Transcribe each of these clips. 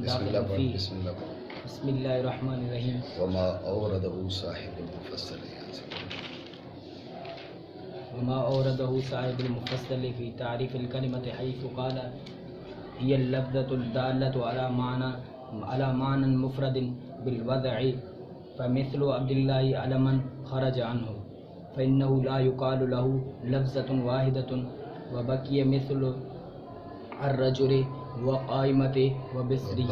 داخلا فيه. بسم اللہ پڑھ. بسم اللہ الرحمن الرحیم. وما اوردہ صاحب المفصل وما أورده صاحب المفصل في تعريف الكلمة حيث قال هي اللفظة الدالة على معنى مفرد بالوضع، فمثل عبد الله علما خرج عنه فإنه لا يقال له لفظة واحدة، وبقي مثل الرجل وقائمة وبصري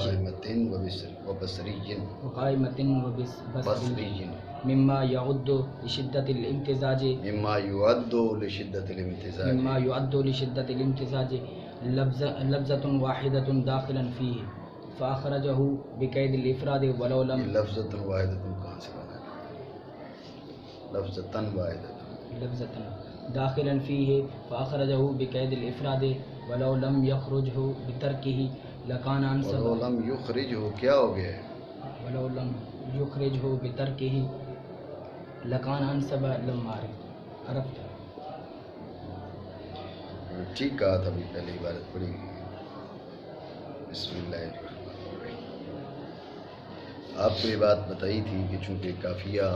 مما يعد لشدة الامتزاج لفظة واحدة داخلا فيه، فأخرجه بقيد الإفراد ولو لم لفظة واحدة کہاں سے بنا ہے؟ لفظة واحدة داخلا فيه فأخرجه بقيد الإفراد ولو لم يخرجه بتركه لكان أنسب. ولو لم يخرجه کیا ہو گیا ہے؟ ولو لم يخرجه بتركه لكان أنسب لما عرفت. ٹھیک کہا تھا ابھی پہلے عبارت پڑھی. بسم اللہ الرحمن الرحیم. آپ کو یہ بات بتائی تھی کہ چونکہ قافیہ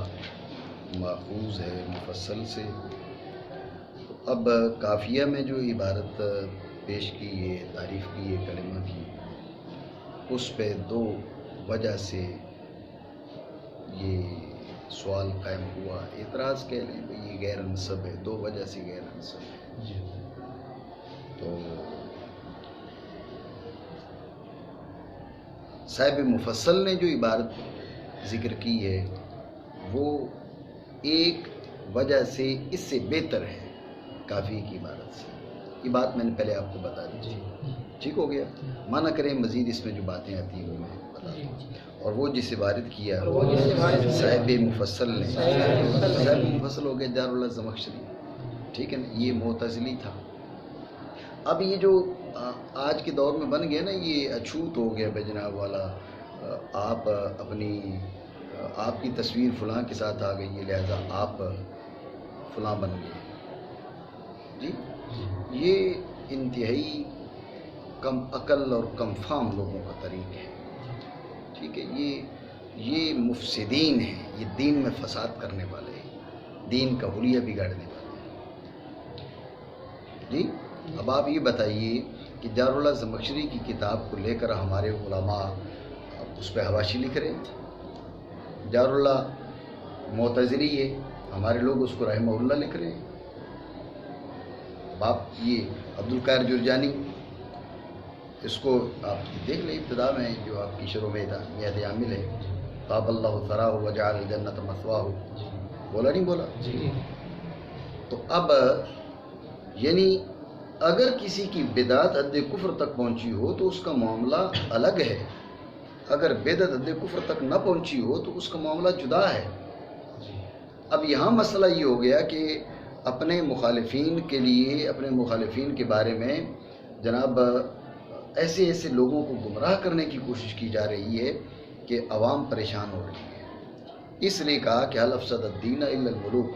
ماخوذ ہے مفصل سے، اب قافیہ میں جو عبارت پیش کی ہے، تعریف کی ہے کلمہ کی، اس پہ دو وجہ سے یہ سوال قائم ہوا. اعتراض کہہ لیں یہ غیر منصب ہے، دو وجہ سے غیر منصب ہے. تو صاحب مفصل نے جو عبارت ذکر کی ہے وہ ایک وجہ سے اس سے بہتر ہے کافی کی عبارت سے. یہ بات میں نے پہلے آپ کو بتا دی. ٹھیک ہو گیا؟ مانا کریں مزید اس میں جو باتیں آتی ہیں وہ میں بتا دوں. اور وہ جس عبارت کیا صاحب مفصل نے، صاحب مفصل ہو گیا جار اللہ زمخشری، ٹھیک ہے نا، یہ معتزلی تھا. اب یہ جو آج کے دور میں بن گیا نا، یہ اچھوت ہو گیا بے جناب والا، آپ کی تصویر فلاں کے ساتھ آ گئی ہے لہذا آپ فلاں بن گئے. جی یہ انتہائی کم عقل اور کم فہم لوگوں کا طریق ہے. ٹھیک ہے، یہ مفسدین ہیں، یہ دین میں فساد کرنے والے ہیں، دین کا حلیہ بگاڑنے والے ہیں. جی اب آپ یہ بتائیے کہ جار اللہ زمخشری کی کتاب کو لے کر ہمارے علماء اس پہ حواشی لکھ رہے ہیں. جار اللہ معتزلی ہے، ہمارے لوگ اس کو رحمہ اللہ لکھ رہے ہیں. اب آپ یہ عبدالقاہر جرجانی، اس کو آپ دیکھ لیں، ابتدا میں جو آپ کی شروع میں تھا میت عامل ہے، طاب اللہ ثراہ وجعل الجنت مثواہ، بولا نہیں بولا؟ تو اب یعنی اگر کسی کی بدعت حد کفر تک پہنچی ہو تو اس کا معاملہ الگ ہے، اگر بدعت حد کفر تک نہ پہنچی ہو تو اس کا معاملہ جدا ہے. اب یہاں مسئلہ یہ ہو گیا کہ اپنے مخالفین کے لیے، اپنے مخالفین کے بارے میں جناب ایسے لوگوں کو گمراہ کرنے کی کوشش کی جا رہی ہے کہ عوام پریشان ہو رہی ہے. اس لیے کہا کہ هل افسد الدین الا الملوک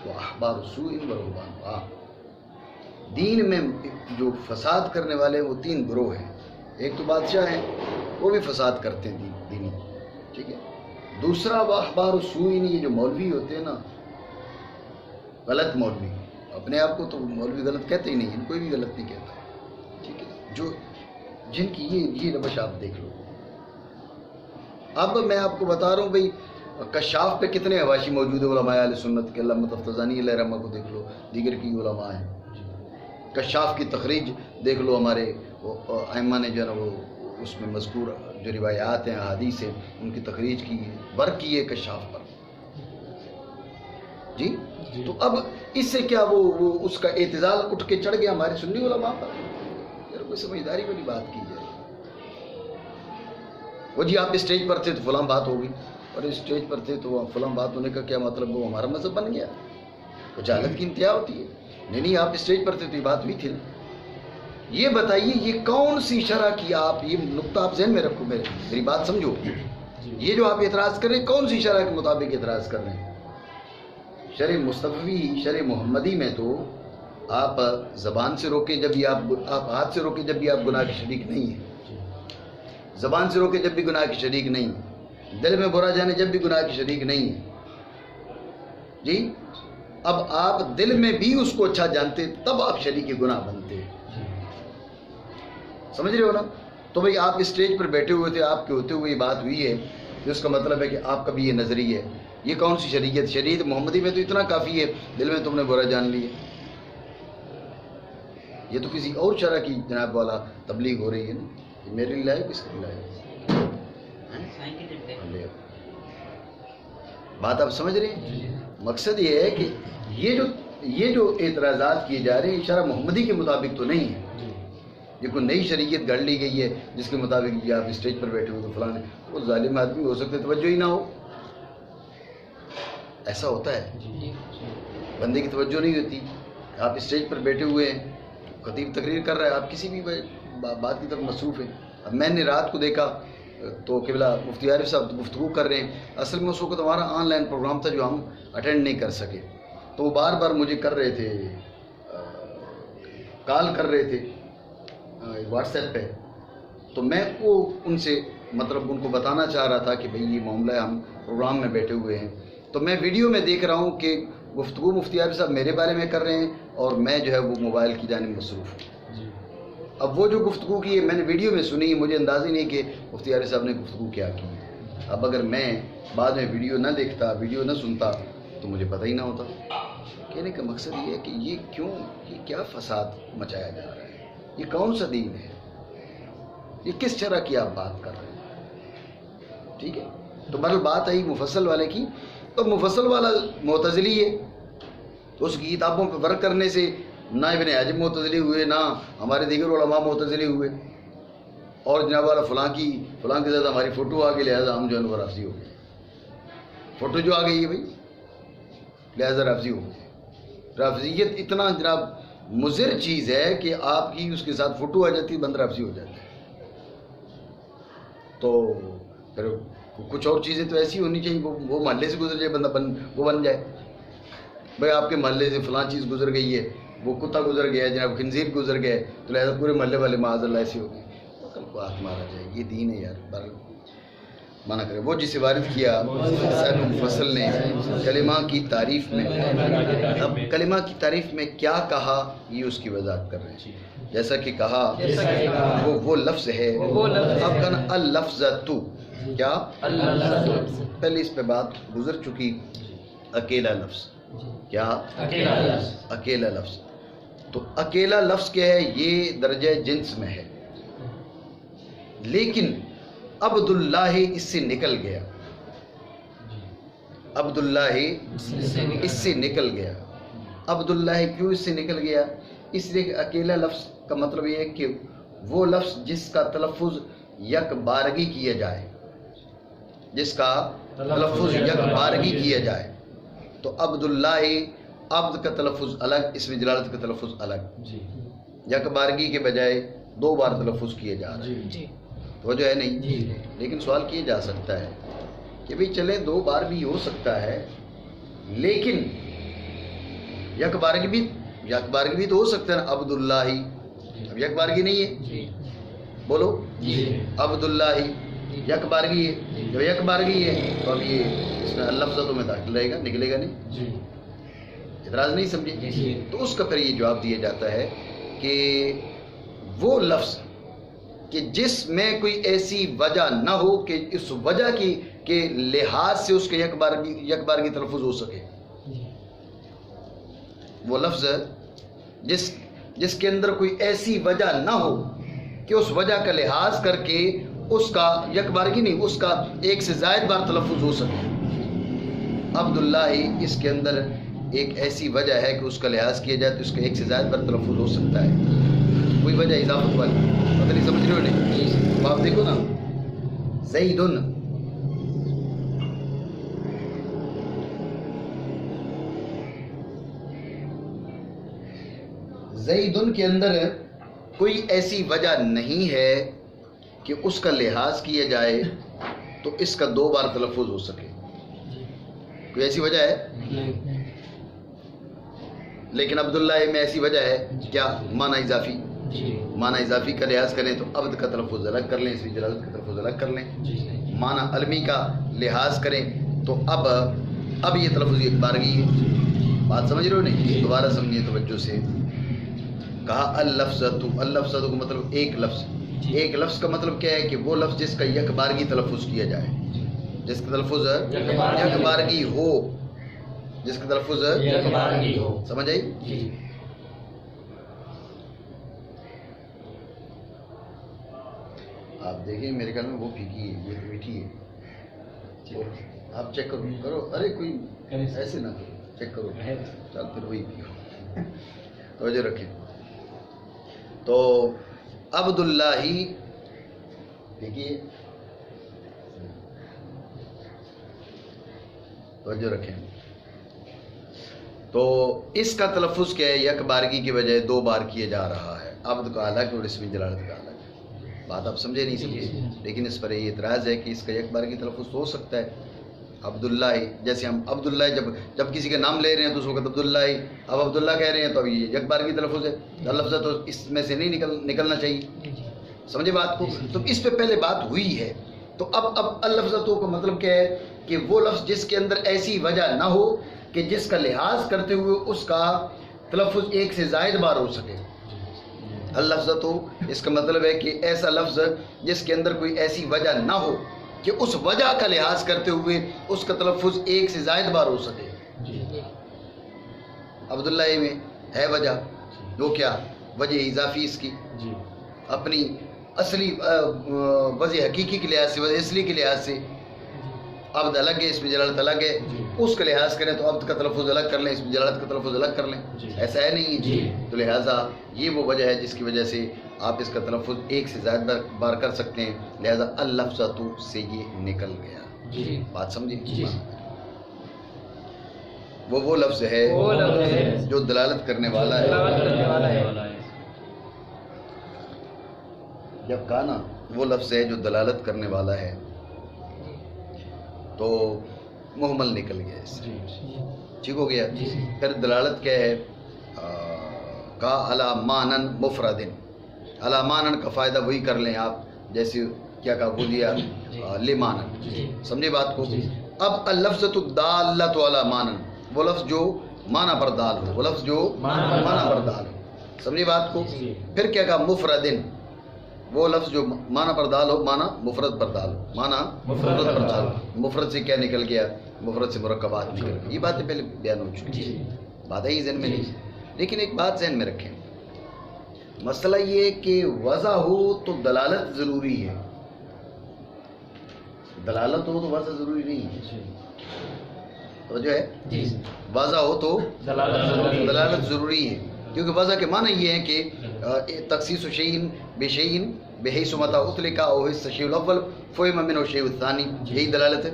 واحبار سوء ورهبان. دین میں جو فساد کرنے والے وہ تین گروہ ہیں. ایک تو بادشاہ ہیں، وہ بھی فساد کرتے ہیں دینی، ٹھیک ہے. دوسرا وہ احبار السوء، یہ جو مولوی ہوتے ہیں نا، غلط مولوی، اپنے آپ کو تو مولوی غلط کہتے ہی نہیں، ان کوئی بھی غلط نہیں کہتا، ٹھیک ہے، جو جن کی یہ روش آپ دیکھ لو. اب میں آپ کو بتا رہا ہوں بھائی کشاف پہ کتنے حواشی موجود ہیں علماء اہل سنت کے. علامہ تفتزانی علیہ رحمہ کو دیکھ لو، دیگر کی علماء ہیں. کشاف کی تخریج دیکھ لو، ہمارے ائمہ نے جو ہے نا وہ اس میں مذکور جو روایات ہیں احادیث ہیں ان کی تخریج کی، برق کی ہے کشاف پر. جی تو اب اس سے کیا وہ اس کا اعتزال اٹھ کے چڑھ گیا ہمارے سنی علماء پر؟ یار کوئی سمجھداری والی بات کی جائے. وہ جی آپ اسٹیج پر تھے تو فلاں بات ہوگی، اور اسٹیج پر تھے تو فلاں بات ہونے کا کیا مطلب؟ وہ ہمارا مذہب بن گیا. کچھ حالت کی انتہا ہوتی ہے. نہیں آپ اسٹیج پر تھے تو یہ بات ہوئی تھی نا. یہ بتائیے یہ کون سی شرح کی، آپ یہ نقطہ آپ ذہن میں رکھو، میری بات سمجھو. یہ جو آپ اعتراض کر رہے ہیں کون سی شرح کے مطابق اعتراض کر رہے ہیں؟ شرع مصطفی، شرع محمدی میں تو آپ زبان سے روکے جب بھی آپ ہاتھ سے روکے جب بھی آپ گناہ کے شریک نہیں ہیں. زبان سے روکے جب بھی گناہ کی شریک نہیں ہے، دل میں برا جانے جب بھی گناہ کی شریک نہیں ہے. جی اب آپ دل میں بھی اس کو اچھا جانتے تب آپ شریک گناہ بنتے. سمجھ رہے ہو نا؟ تو بھئی آپ اسٹیج پر بیٹھے ہوئے تھے، آپ کے ہوتے ہوئے یہ بات ہوئی ہے، جس کا مطلب ہے کہ آپ کا بھی یہ نظریہ ہے. یہ کون سی شریعت؟ شریعت محمدی میں تو اتنا کافی ہے، دل میں تم نے برا جان لیا. یہ تو کسی اور شرع کی جناب والا تبلیغ ہو رہی ہے نا. یہ میرے لیے لائے، کس کے لیے لائے؟ بات آپ سمجھ رہے ہیں؟ مقصد یہ ہے کہ یہ جو اعتراضات کیے جا رہے ہیں شرع محمدی کے مطابق تو نہیں ہے. یہ کوئی نئی شریعت گھڑ لی گئی ہے جس کے مطابق یہ آپ اسٹیج پر بیٹھے ہوئے تو فلاں وہ ظالم آدمی ہو سکتے توجہ ہی نہ ہو. ایسا ہوتا ہے، بندے کی توجہ نہیں ہوتی. آپ اسٹیج پر بیٹھے ہوئے ہیں، خطیب تقریر کر رہا ہے، آپ کسی بھی بات کی طرف مصروف ہیں. اب میں نے رات کو دیکھا تو قبلہ مفتی عارف صاحب گفتگو کر رہے ہیں. اصل میں اس وقت ہمارا آن لائن پروگرام تھا جو ہم اٹینڈ نہیں کر سکے، تو وہ بار بار مجھے کر رہے تھے، کال کر رہے تھے واٹس ایپ پہ. تو میں ان سے مطلب ان کو بتانا چاہ رہا تھا کہ بھئی یہ معاملہ ہے، ہم پروگرام میں بیٹھے ہوئے ہیں. تو میں ویڈیو میں دیکھ رہا ہوں کہ گفتگو مفتی عارف صاحب میرے بارے میں کر رہے ہیں اور میں جو ہے وہ موبائل کی جانب مصروف ہوں. اب وہ جو گفتگو کی ہے میں نے ویڈیو میں سنی، مجھے اندازہ ہی نہیں کہ مفتی عارف صاحب نے گفتگو کیا کی. اب اگر میں بعد میں ویڈیو نہ دیکھتا، ویڈیو نہ سنتا تو مجھے پتہ ہی نہ ہوتا. کہنے کا مقصد یہ ہے کہ یہ کیا فساد مچایا جا رہا ہے، یہ کون سا دین ہے، یہ کس طرح کی آپ بات کر رہے ہیں. ٹھیک ہے، تو بہرحال بات آئی مفصل والے کی. تو مفصل والا معتزلی ہے، تو اس کی کتابوں پہ ورک کرنے سے نہ ابن حجر معتزلی ہوئے، نہ ہمارے دیگر علماء معتزلی ہوئے، اور جناب والا فلاں کے ساتھ ہماری فوٹو آ گئی لہٰذا ہم جو ہے وہ رافضی ہو گئے. فوٹو جو آ گئی ہے بھائی لہٰذا رافضی ہو گئے. رافضیت اتنا جناب مضر چیز ہے کہ آپ کی اس کے ساتھ فوٹو آ جاتی ہے، بند رافضی ہو جاتا ہے. تو پھر کچھ اور چیزیں تو ایسی ہونی چاہیے وہ محلے سے گزر جائے، بندہ وہ بن جائے. بھائی آپ کے محلے سے فلاں چیز گزر گئی ہے، وہ کتا گزر گیا ہے، جناب خنزیر گزر گیا ہے، تو لہٰذا پورے محلے والے معاذ اللہ ایسے ہو گئے. کل کو ہاتھ مارا جائے. یہ دین ہے یار، منع کرے. وہ جسے وارد کیا حسین مفصل نے کلمہ کی تعریف میں، اب کلمہ کی تعریف میں کیا کہا یہ اس کی وضاحت کر رہے ہیں. جیسا کہ کہا وہ لفظ ہے. اب کہنا اللفظۃ، کیا پہلے اس پہ بات گزر چکی. اکیلا لفظ، کیا اکیلا لفظ. تو اکیلا لفظ کیا ہے؟ یہ درجہ جنس میں ہے، لیکن عبداللہ اس سے نکل گیا. عبداللہ اس سے نکل گیا. عبداللہ کیوں اس سے نکل گیا؟ اس لیے کہ اکیلا لفظ کا مطلب یہ ہے کہ وہ لفظ جس کا تلفظ یک بارگی کیا جائے، جس کا تلفظ یک بارگی کیا جائے. تو عبداللہ، عبد کا تلفظ الگ، اس میں جلالت کا تلفظ الگ. یک بارگی کے بجائے 2 بار تلفظ کیے جا رہے ہیں. توجہ ہے نہیں؟ لیکن سوال کیا جا سکتا ہے کہ بھئی چلیں 2 بار بھی ہو سکتا ہے، لیکن یک بارگی بھی تو ہو سکتا ہے نا. عبداللہ، اب یک بارگی نہیں ہے، بولو عبداللہ یک بارگی ہے. جب یک بارگی ہے تو اب یہ اس میں اللفظوں میں داخل رہے گا، نکلے گا نہیں. اعتراض نہیں سمجھے؟ تو اس کا پھر یہ جواب دیا جاتا ہے کہ وہ لفظ کہ جس میں کوئی ایسی وجہ نہ ہو کہ اس وجہ کے لحاظ سے اس کے یک بارگی تلفظ ہو سکے. وہ لفظ جس کے اندر کوئی ایسی وجہ نہ ہو کہ اس وجہ کا لحاظ کر کے اس کا یک بارگی نہیں، اس کا 1 سے زائد بار تلفظ ہو سکے. عبداللہ اس کے اندر ایک ایسی وجہ ہے کہ اس کا لحاظ کیا جائے تو اس کا 1 سے زائد بار تلفظ ہو سکتا ہے. کوئی وجہ اضافت والی پتہ نہیں، سمجھ رہے ہو نہیں؟ تو آپ دیکھو نا، زیدن، زیدن کے اندر کوئی ایسی وجہ نہیں ہے کہ اس کا لحاظ کیا جائے تو اس کا 2 بار تلفظ ہو سکے. کوئی ایسی وجہ ہے؟ لیکن عبداللہ میں ایسی وجہ ہے، کیا؟ معنی اضافی. معنی اضافی کا لحاظ کریں تو عبد کا تلفظ الگ کر لیں، اسم جلالت کا تلفظ الگ کر لیں. معنی علمی کا لحاظ کریں تو اب یہ تلفظ ایک بارگی ہے. بات سمجھ رہے ہو نہیں؟ دوبارہ سمجھیے توجہ سے. کہا اللفظۃ، اللفظۃ کا مطلب ایک لفظ. ایک لفظ کا مطلب کیا ہے کہ وہ لفظ جس کا یک بارگی تلفظ کیا جائے، جس کا تلفظ یک بارگی ہو، جس کا تلفظ یک بارگی ہو. سمجھ آئی؟ آپ دیکھیں میرے خیال میں وہ پھیکی ہے، یہ میٹھی ہے. آپ چیک کرو. ارے کوئی ایسے نہ کرو، چیک کرو. چل پھر وہی پیو. توجہ رکھیں. تو عبداللہ ہی دیکھیے، توجہ رکھیں. تو اس کا تلفظ کیا ہے؟ یک بارگی کی بجائے دو بار کیا جا رہا ہے. عبد کا الگ اور اسم جلالت کا الگ. بات آپ سمجھے نہیں سمجھے؟ لیکن اس پر یہ اعتراض ہے کہ اس کا یک بارگی تلفظ تو ہو سکتا ہے. عبداللہ، جیسے ہم عبداللہ جب کسی کا نام لے رہے ہیں تو اس وقت عبداللہ، اب عبداللہ کہہ رہے ہیں تو اب یہ یک بارگی تلفظ ہے. لفظ تو اس میں سے نہیں نکلنا چاہیے. سمجھے بات کو؟ تو اس پہ پہلے بات ہوئی ہے. تو اب اللفظتوں کا مطلب کیا ہے کہ وہ لفظ جس کے اندر ایسی وجہ نہ ہو کہ جس کا لحاظ کرتے ہوئے اس کا تلفظ ایک سے زائد بار ہو سکے. اللفظتو اس کا مطلب ہے کہ ایسا لفظ جس کے اندر کوئی ایسی وجہ نہ ہو کہ اس وجہ کا لحاظ کرتے ہوئے اس کا تلفظ ایک سے زائد بار ہو سکے. عبداللہ میں ہے وجہ، وہ کیا وجہ اضافی اس کی اپنی اصلی وجہ حقیقی کے لحاظ سے، وجہ اصلی کے لحاظ سے. عبد الگ ہے، اسم جلالت الگ ہے. اس کا لحاظ کریں تو عبد کا تلفظ الگ کر لیں، اسم جلالت کا تلفظ الگ کر لیں. ایسا ہے نہیں؟ تو لہٰذا یہ وہ وجہ ہے جس کی وجہ سے آپ اس کا تلفظ ایک سے زائد بار کر سکتے ہیں. لہٰذا اللفظۃ سے یہ نکل گیا. بات سمجھے؟ وہ لفظ ہے جو دلالت کرنے والا ہے. جب کہا نا وہ لفظ ہے جو دلالت کرنے والا ہے تو محمل نکل گیا اس سے. ٹھیک ہو گیا. پھر دلالت کیا ہے؟ کا علی مانن مفردن. علی مانن کا فائدہ وہی کر لیں آپ جیسے کیا کہا وہ دیا لمانن. سمجھے بات کو؟ اب اللفظۃ الدالۃ علی مانن، وہ لفظ جو معنی پر دال ہو، وہ لفظ جو معنی پر دال ہو. سمجھے بات کو؟ پھر کیا کہا؟ مفردن، وہ لفظ جو معنی پر دال ہو، معنی مفرد پر دال ہو. معنی مفرد پر دال ہو. مفرد سے کیا نکل گیا؟ مفرد سے مرکبات نکل گئی. یہ باتیں پہلے بیان ہو چکی، بات ہے ذہن میں نہیں. لیکن ایک بات ذہن میں رکھیں، مسئلہ یہ کہ وضع ہو تو دلالت ضروری ہے. دلالت ہو تو وضع ضروری نہیں ہے. تو جو ہے وضع ہو تو دلالت ضروری ہے، کیونکہ وضع کے معنی یہ ہے کہ تخصیص شیء بشیء بحیث متى اطلق او حس الشیء الاول فهم منه الشیء الثانی. یہی دلالت ہے.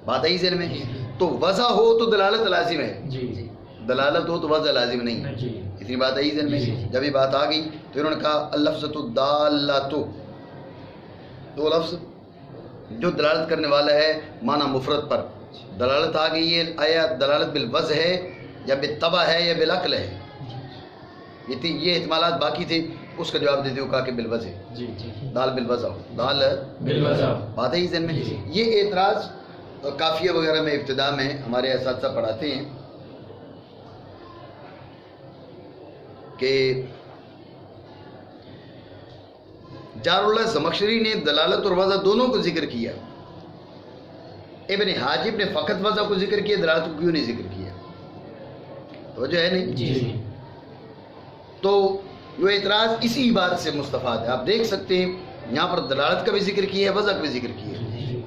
بات آئی ذہن میں؟ تو وضع ہو تو دلالت لازم ہے، دلالت ہو تو وضع لازم نہیں ہے. اتنی بات آئی ذہن میں؟ جب یہ بات آ گئی تو انہوں نے کہا اللفظۃ الدالۃ، دو لفظ جو دلالت کرنے والا ہے معنی مفرد پر. دلالت آ گئی ہے، آیا دلالت بالوضع ہے یا بالطبع ہے یا بالعقل ہے؟ یہ احتمالات باقی تھے. اس کا جواب دیتے ہو کہا کہ بالوضع. دال بالوضع ہو، دال بالوضع. بات ہے ہی ذہن میں؟ یہ اعتراض کافیہ وغیرہ میں ابتدا میں ہمارے اساتذہ پڑھاتے ہیں کہ جار اللہ زمخشری نے دلالت اور وضع دونوں کو ذکر کیا. ابن حاجب نے فقط وضع کو ذکر کیا، دلالت کو کیوں نہیں ذکر کیا؟ تو جو ہے نہیں. تو وہ اعتراض اسی بات سے مستفاد ہے. آپ دیکھ سکتے ہیں یہاں پر دلالت کا بھی ذکر کیا ہے، وضع کا بھی ذکر کیا ہے.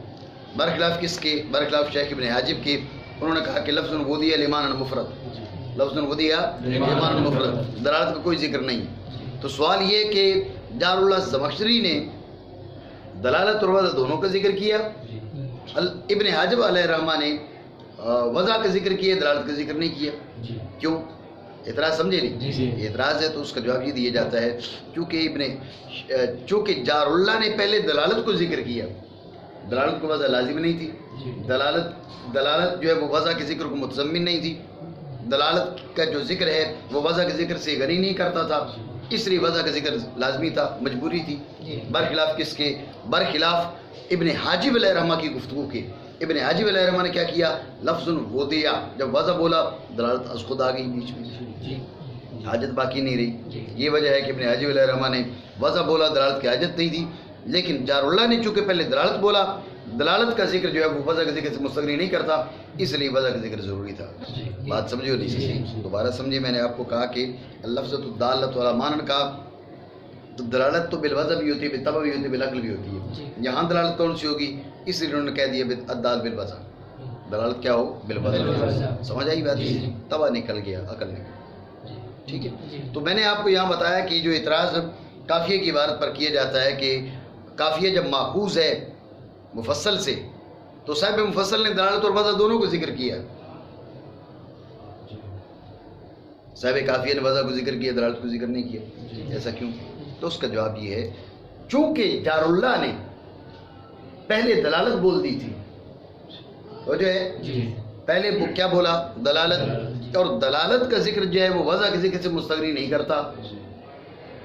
برخلاف کس کے؟ برخلاف شیخ ابن حاجب کے. انہوں نے کہا کہ لفظ ودیہ لمعنی مفرد، لفظ ودیہ لمعنی مفرد، دلالت کا کوئی ذکر نہیں. تو سوال یہ کہ جار اللہ زمخشری نے دلالت اور وضع دونوں کا ذکر کیا، ابن حاجب علیہ الرحمہ نے وضع کا ذکر کیا، دلالت کا ذکر نہیں کیا. کیوں؟ اعتراض سمجھے نہیں؟ اعتراض ہے تو اس کا جواب یہ دیا جاتا ہے چونکہ جار اللہ نے پہلے دلالت کو ذکر کیا، دلالت کو وضع لازم نہیں تھی. دلالت جو ہے وہ وضع کے ذکر کو متضمن نہیں تھی. دلالت کا جو ذکر ہے وہ وضع کے ذکر سے غنی نہیں کرتا تھا، اس لیے وضع کا ذکر لازمی تھا، مجبوری تھی، برخلاف کس کے؟ برخلاف ابن حاجب علیہ الرحمہ کی گفتگو کے۔ ابن حاجب علیہ الرحمہ نے کیا کیا؟ لفظ وضع، جب وضع بولا دلالت از خود آ گئی بیچ میں، حاجت باقی نہیں رہی۔ یہ وجہ ہے کہ ابن حاجب علیہ الرحمہ نے وضع بولا، دلالت کی حاجت نہیں تھی، لیکن جار اللہ نے چونکہ پہلے دلالت بولا، دلالت کا ذکر جو ہے وہ وضع کے ذکر سے مستغنی نہیں کرتا، اس لیے وضع کا ذکر ضروری تھا۔ بات سمجھے ہو نہیں؟ دوبارہ سمجھے، میں نے آپ کو کہا کہ اللفظۃ الدالۃ علی معنی کا تو دلالت تو بالوضع بھی ہوتی ہے، بالطبع بھی ہوتی ہے، بالعقل بھی ہوتی ہے۔ یہاں دلالت کون سی ہوگی؟ اس لیے انہوں نے کہہ دیا الدال بالوضع، دلالت کیا ہو؟ بالوضع۔ سمجھ آئی بات؟ طبع نکل گیا، عقل نکل گیا، ٹھیک ہے۔ تو میں نے آپ کو یہاں بتایا کہ جو اعتراض کافیہ کی عبارت پر کیا جاتا ہے کہ کافیہ جب ماخوذ ہے مفصل سے تو صاحب مفصل نے دلالت اور وضع دونوں کو ذکر کیا، صاحب کافیہ نے وضع کو ذکر کیا، دلالت کو ذکر نہیں کیا، ایسا کیوں؟ تو اس کا جواب یہ ہے چونکہ جار اللہ نے پہلے دلالت بول دی تھی، وہ جو ہے پہلے وہ کیا بولا؟ دلالت، اور دلالت کا ذکر جو ہے وہ وضع کے ذکر سے مستغنی نہیں کرتا،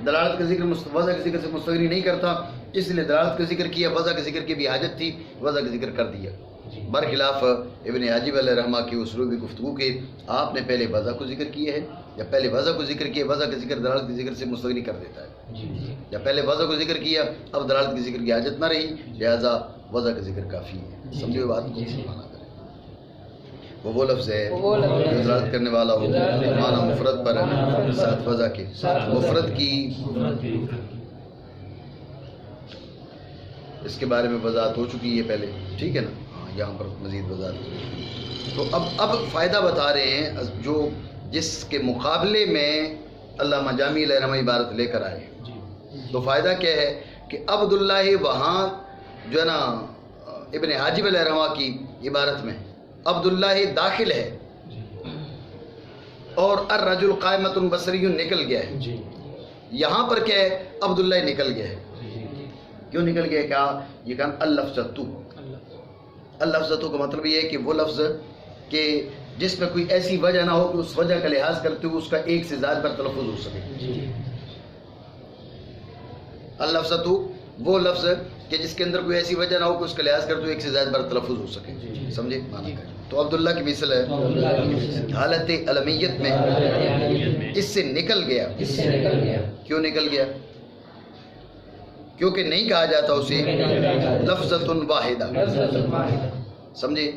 دلالت کا ذکر وضع کے ذکر سے مستغنی نہیں کرتا، اس لیے دلالت کا ذکر کیا، وضع کے ذکر کی بھی حاجت تھی، وضع کا ذکر کر دیا۔ برخلاف ابن حاجب علیہ الرحمہ کی اسلوبی گفتگو کے آپ نے پہلے وضع کو ذکر کیا ہے، یا پہلے وضع کو ذکر کیا، وضع کا ذکر دلالت کے ذکر سے مستغنی کر دیتا ہے، یا پہلے وضع کو ذکر کیا اب دلالت کے ذکر کی حاجت نہ رہی، لہذا وضع کا ذکر کافی ہے۔ سمجھو بات کو؟ وہ لفظ ہے جو دلالت کرنے والا ہو معنی مفرد پر ساتھ وضع کے، مفرد کی اس کے بارے میں وضاحت ہو چکی ہے پہلے، ٹھیک ہے نا؟ یہاں پر مزید وضاحت۔ تو اب فائدہ بتا رہے ہیں جو جس کے مقابلے میں علامہ جامی علیہ الرحمہ عبارت لے کر آئے، تو فائدہ کیا ہے کہ عبداللہ وہاں جو ہے نا ابن حاجب علیہ الرحمہ کی عبارت میں عبداللہ داخل ہے اور الرجل قائمۃ بصری نکل گیا ہے، یہاں پر کیا ہے؟ عبداللہ نکل گیا ہے۔ کیوں نکل گیا؟ کیا یہ کہا اللفظۃ، اللفظۃ کا مطلب یہ ہے کہ وہ لفظ کہ جس میں کوئی ایسی وجہ نہ ہو کہ اس وجہ کا لحاظ کرتے ہوئے اس کا ایک سے زائد پر تلفظ ہو سکے۔ اللفظۃ وہ لفظ کہ جس کے اندر کوئی ایسی وجہ نہ ہو کہ اس کا لحاظ کرتے ہوئے ایک سے زائد پر تلفظ ہو سکے، سمجھے؟ تو عبداللہ کی مثل ہے حالت علمیت میں اس سے نکل گیا۔ کیوں نکل گیا؟ کیونکہ نہیں کہا جاتا اسے لفظۃ واحدہ، سمجھے؟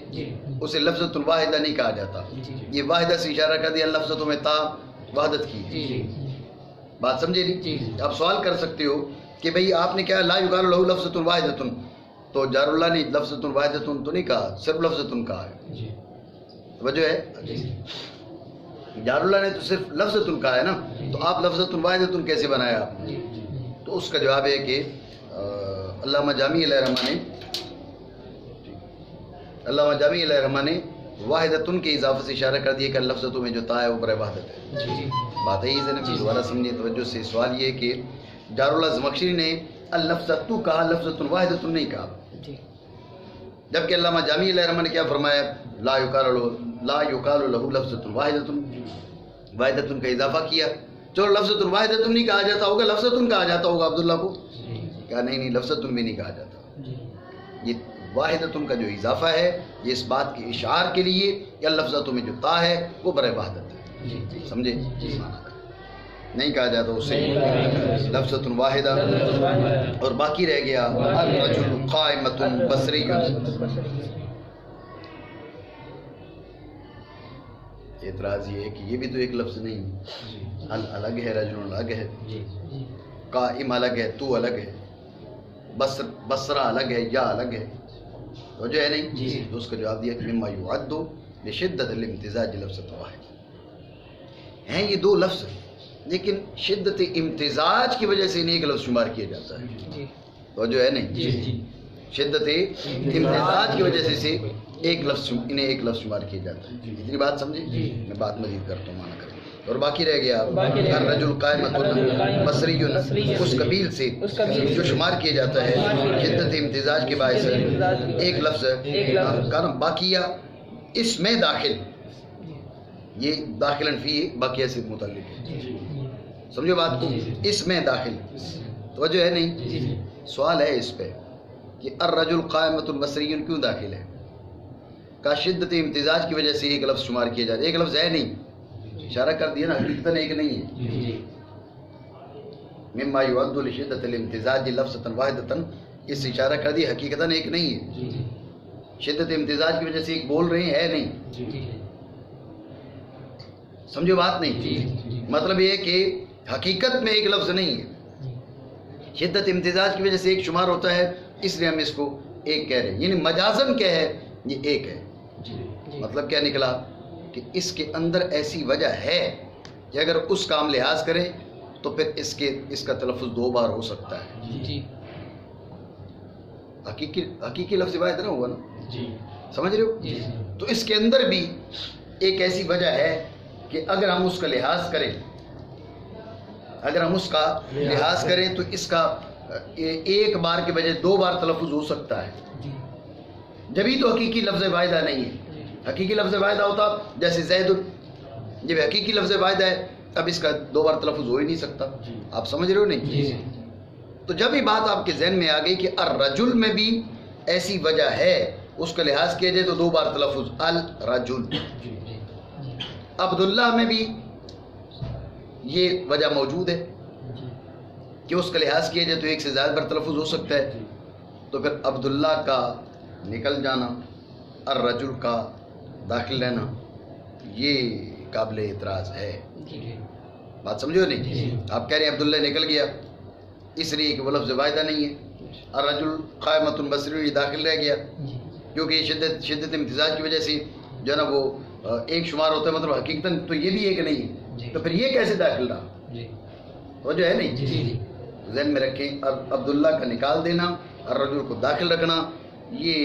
اسے لفظۃ واحدہ نہیں کہا جاتا، یہ واحدہ سے اشارہ کر دیا، لفظتوں میں تا وحدت کی بات، سمجھے نہیں؟ آپ سوال کر سکتے ہو کہ بھئی آپ نے کہا لا یقال لہ لفظۃ واحدۃ، تو جار اللہ نے لفظۃ واحدۃ تو نہیں کہا، صرف لفظۃ کہا ہے، وجہ ہے جار اللہ نے تو صرف لفظۃ کہا ہے نا، تو آپ لفظۃ واحدۃ کیسے بنایا آپ نے؟ تو اس کا جواب ہے کہ علامہ جامی علیہ الرحمہ نے واحدتن کے اضافے سے اشارہ کر دیا کہ لفظتوں میں جو تا ہے وہ برائے وحدت ہے۔ بات ہے یہ ذہن دوبارہ سمجھے توجہ سے۔ سوال یہ کہ جار اللہ زمخشری نے اللفظۃ کہا، لفظۃ واحدۃ نہیں کہا، جبکہ علامہ جامی علیہ الرحمہ نے کیا فرمایا؟ لا یقال لہ لفظۃ واحدۃ، واحدۃ کا اضافہ کیا۔ چلو لفظۃ واحدۃ نہیں کہا جاتا ہوگا، لفظۃ کہا جاتا ہوگا عبداللہ کو، کہا نہیں لفظۃ بھی نہیں کہا جاتا، یہ واحدۃ کا جو اضافہ ہے یہ اس بات کے اشعار کے لیے یا لفظتوں میں جو تا ہے وہ برائے وحدت ہے، سمجھے؟ نہیں کہا جاتا اسے لفظۃ واحدہ، اور باقی رہ گیا الرجل قائمۃ بصری۔ اعتراض یہ ہے کہ یہ بھی تو ایک لفظ نہیں، الگ ہے، رجل الگ ہے، قائم الگ ہے، تو الگ ہے، بصرہ الگ ہے، یا الگ ہے، تو جو ہے نہیں، تو اس کا جواب دیا کہ مما یعد لشدت الامتزاج لفظۃ واحد، ہیں یہ دو لفظ لیکن شدت امتزاج کی وجہ سے انہیں ایک لفظ شمار کیا جاتا ہے، تو جو ہے نہیں، شدت امتزاج کی وجہ سے ایک لفظ انہیں ایک لفظ شمار کیا جاتا ہے۔ اتنی بات سمجھے؟ میں بات مزید کرتا ہوں، معنی کریں۔ اور باقی رہ گیا الرجل قائمۃ بصری، اس قبیل سے جو شمار کیا جاتا ہے شدت امتزاج کے باعث ایک لفظ کان باقیہ اس میں داخل، یہ داخلاً فی باقیہ سے متعلق ہے. سمجھو بات کو, اس میں داخل توجہ ہے نہیں. سوال ہے اس پہ کہ الرجل قائمۃ بصری کیوں داخل ہے؟ کا شدت امتزاج کی وجہ سے ایک لفظ شمار کیا جاتا ہے. ایک لفظ ہے نہیں, اشارہ کر دیا نا, حقیقتاً ایک نہیں ہے. مما یعد لشدت الامتزاج لفظۃ واحدۃ, اس اشارہ کر دیا حقیقتاً ایک نہیں ہے. شدت امتزاج کی وجہ سے ایک بول رہے ہیں, ہے نہیں. سمجھو بات نہیں. مطلب یہ کہ حقیقت میں ایک لفظ نہیں ہے, شدت امتزاج کی وجہ سے ایک شمار ہوتا ہے, اس لیے ہم اس کو ایک کہہ رہے ہیں. یعنی مجازن کیا ہے, یہ ایک ہے. مطلب کیا نکلا کہ اس کے اندر ایسی وجہ ہے کہ اگر اس کا ہم لحاظ کریں تو پھر اس کا تلفظ 2 بار ہو سکتا ہے. حقیقی لفظ واحد نہ ہوا نا, سمجھ رہے ہو. تو اس کے اندر بھی ایک ایسی وجہ ہے کہ اگر ہم اس کا لحاظ کریں تو اس کا ایک بار کے بجائے 2 بار تلفظ ہو سکتا ہے. جبھی تو حقیقی لفظ واحدہ نہیں ہے. حقیقی لفظ واحدہ ہوتا جیسے زید, جب حقیقی لفظ واحدہ ہے اب اس کا 2 بار تلفظ ہو ہی نہیں سکتا. آپ سمجھ رہے ہو نہیں؟ تو جب یہ بات آپ کے ذہن میں آ گئی کہ الرجل میں بھی ایسی وجہ ہے, اس کا لحاظ کیا جائے تو 2 بار تلفظ الرجل. عبداللہ میں بھی یہ وجہ موجود ہے کہ اس کا لحاظ کیا جائے تو 1 سے زائد بار تلفظ ہو سکتا ہے. تو پھر عبداللہ کا نکل جانا, الرجل کا داخل رہنا, یہ قابل اعتراض ہے. بات سمجھو نہیں؟ آپ کہہ رہے ہیں عبداللہ نکل گیا اس لیے کہ وہ لفظ واحدہ نہیں ہے. الرجل قائمۃ بصری داخل رہ گیا کیونکہ یہ شدت امتزاج کی وجہ سے جو ہے نا وہ ایک شمار ہوتا ہے. مطلب حقیقتاً تو یہ بھی ایک نہیں ہے, تو پھر یہ کیسے داخل رہا؟ وہ جو ہے نہیں, ذہن میں رکھیں. عبداللہ کا نکال دینا, الرجل کو داخل رکھنا, یہ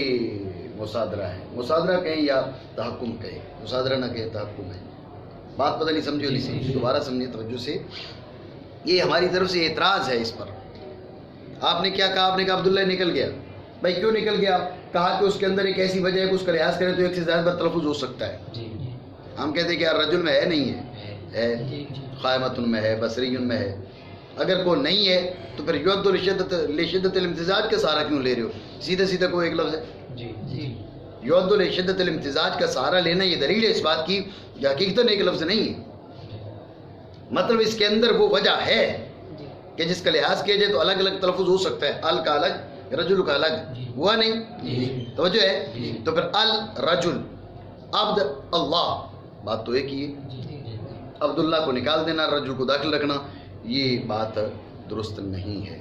مصادرہ ہے. مصادرہ کہیں یا تحکم کہیں, مصادرہ نہ کہیں تحکم ہے. بات پتہ نہیں سمجھو نہیں, دوبارہ سمجھے توجہ سے. یہ ہماری طرف سے اعتراض ہے اس پر. آپ نے کیا کہا؟ آپ نے کہا عبداللہ نکل گیا. بھائی کیوں نکل گیا؟ کہا کہ اس کے اندر ایک ایسی وجہ ہے کہ اس کا لحاظ کریں تو 1 سے زائد بار تلفظ ہو سکتا ہے. ہم کہتے ہیں کہ الرجل میں ہے نہیں ہے, قائمۃ میں ہے, بصری میں ہے. اگر کوئی نہیں ہے تو پھر یعد لشدت الامتزاج کا سہارا کیوں لے رہے ہو؟ سیدھا کوئی ایک لفظ ہے. یعد لشدت الامتزاج کا سہارا لینا یہ دلیل ہے اس بات کی کہ حقیقتاً ایک لفظ نہیں ہے. مطلب اس کے اندر وہ وجہ ہے کہ جس کا لحاظ کیا جائے تو الگ الگ تلفظ ہو سکتا ہے. ال کا الگ, رجل کا الگ, ہوا نہیں؟ توجہ ہے. تو پھر الرجل عبد اللہ, بات تو ایک ہی ہے. عبداللہ کو نکال دینا, رجل کو داخل رکھنا, یہ بات درست نہیں ہے.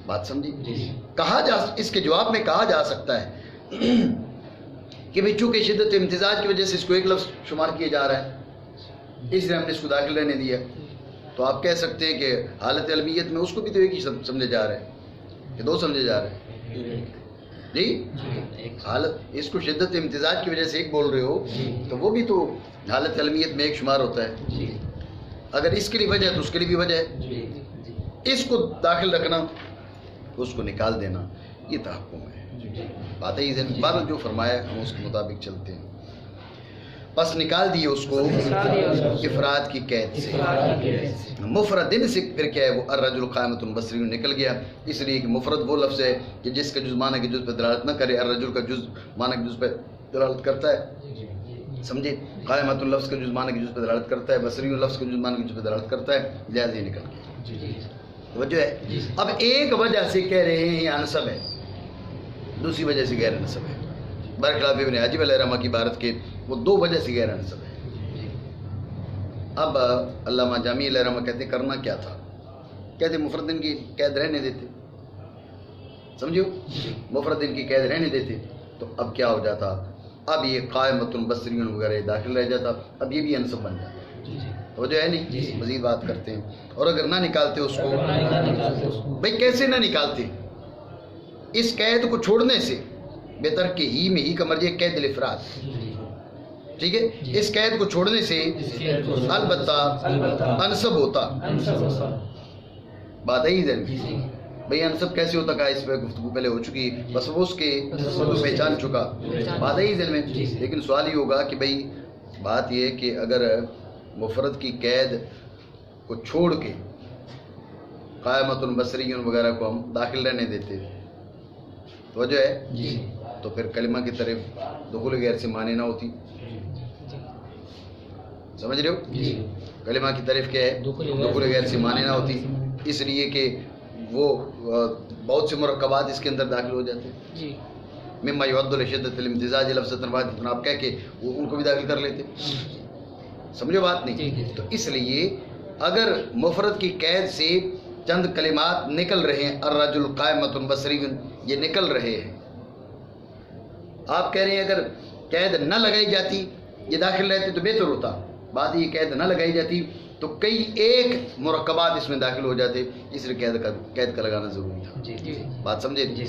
بات سمجھی؟ کہا جا, اس کے جواب میں کہا جا سکتا ہے کہ بھئی چونکہ شدت امتزاج کی وجہ سے اس کو ایک لفظ شمار کیا جا رہا ہے اس لیے ہم نے اس کو داخل رہنے دیا. تو آپ کہہ سکتے ہیں کہ حالت علمیت میں اس کو بھی تو ایک ہی سمجھے جا رہے ہیں کہ 2 سمجھے جا رہے ہیں. جی حالت, اس کو شدت امتزاج کی وجہ سے ایک بول رہے ہو تو وہ بھی تو حالت علمیت میں ایک شمار ہوتا ہے. اگر اس کے لیے وجہ ہے تو اس کے لیے بھی وجہ ہے. اس کو داخل رکھنا, اس کو نکال دینا, یہ تحکم ہے. بات ہے بار جو فرمایا ہم اس کے مطابق چلتے ہیں. بس نکال دیے اس کو افراد کی قید سے. مفردن سے پھر کیا ہے وہ الرجل قائمۃ بصری نکل گیا, اس لیے کہ مفرد وہ لفظ ہے کہ جس کا جز معنی کے جز پہ دلالت نہ کرے. الرجل کا جز معنی کے جز پہ دلالت کرتا ہے, سمجھے؟ قائمۃ لفظ کا جز معنی کے جز پہ دلالت کرتا ہے, بصری لفظ کا جز معنی کے جز پہ دلالت کرتا ہے, لہذا یہ نکل گیا. توجہ ہے. اب ایک وجہ سے کہہ رہے ہیں یہ نسب ہے, دوسری وجہ سے غیر نسب ہے. برخلاف ابن حاجب علیہ رحمہ کی عبارت کے وہ 2 وجہ سے غیر نسب ہے. اب علامہ جامی علیہ رحمہ کہتے ہیں کرنا کیا تھا؟ کہتے مفردن کی قید رہنے دیتے, سمجھو, مفردن کی قید رہنے دیتے تو اب کیا ہو جاتا؟ اب یہ قائمۃ بصری وغیرہ داخل رہ جاتا, اب یہ بھی انسب بن جاتا. تو جو ہے نہیں, مزید بات کرتے ہیں. اور اگر نہ نکالتے اس کو, بھائی کیسے نہ نکالتے؟ اس قید کو چھوڑنے سے, بے ترک ہی میں ہی کا مرجع قید الافراد, ٹھیک ہے, اس قید کو چھوڑنے سے البتہ انسب ہوتا. بات ہے ذہن میں. بھئی انسب کیسے ہوتا؟ کہا اس پہ گفتگو پہلے ہو چکی, بس وہ اس کے پہچان چکا. بات ہے ذہن میں. لیکن سوال یہ ہوگا کہ بھئی بات یہ ہے کہ اگر مفرد کی قید کو چھوڑ کے قائمۃ بصری وغیرہ کو ہم داخل رہنے دیتے تو وجہ ہے جی تو پھر کلمہ کی طرف دخول غیر سے معنی نہ ہوتی. سمجھ رہے ہو؟ جی کلمہ کی طرف کیا ہے؟ دخول غیر سے معنی نہ ہوتی، اس لیے کہ وہ بہت سے مرکبات اس کے اندر داخل ہو جاتے ہیں. جی مما یعد لشدۃ الامتزاج لفظۃ واحدۃ، آپ کہہ کے وہ ان کو بھی داخل کر لیتے. سمجھو بات نہیں؟ تو اس لیے اگر مفرد کی قید سے چند کلمات نکل رہے ہیں، الرجل قائمۃ بصری، یہ نکل رہے ہیں، آپ کہہ رہے ہیں اگر قید نہ لگائی جاتی یہ داخل رہتے تو بہتر ہوتا. بات یہ قید نہ لگائی جاتی تو کئی ایک مرکبات اس میں داخل ہو جاتے، اس لیے قید کا لگانا ضروری تھا. جی بات سمجھے؟ جی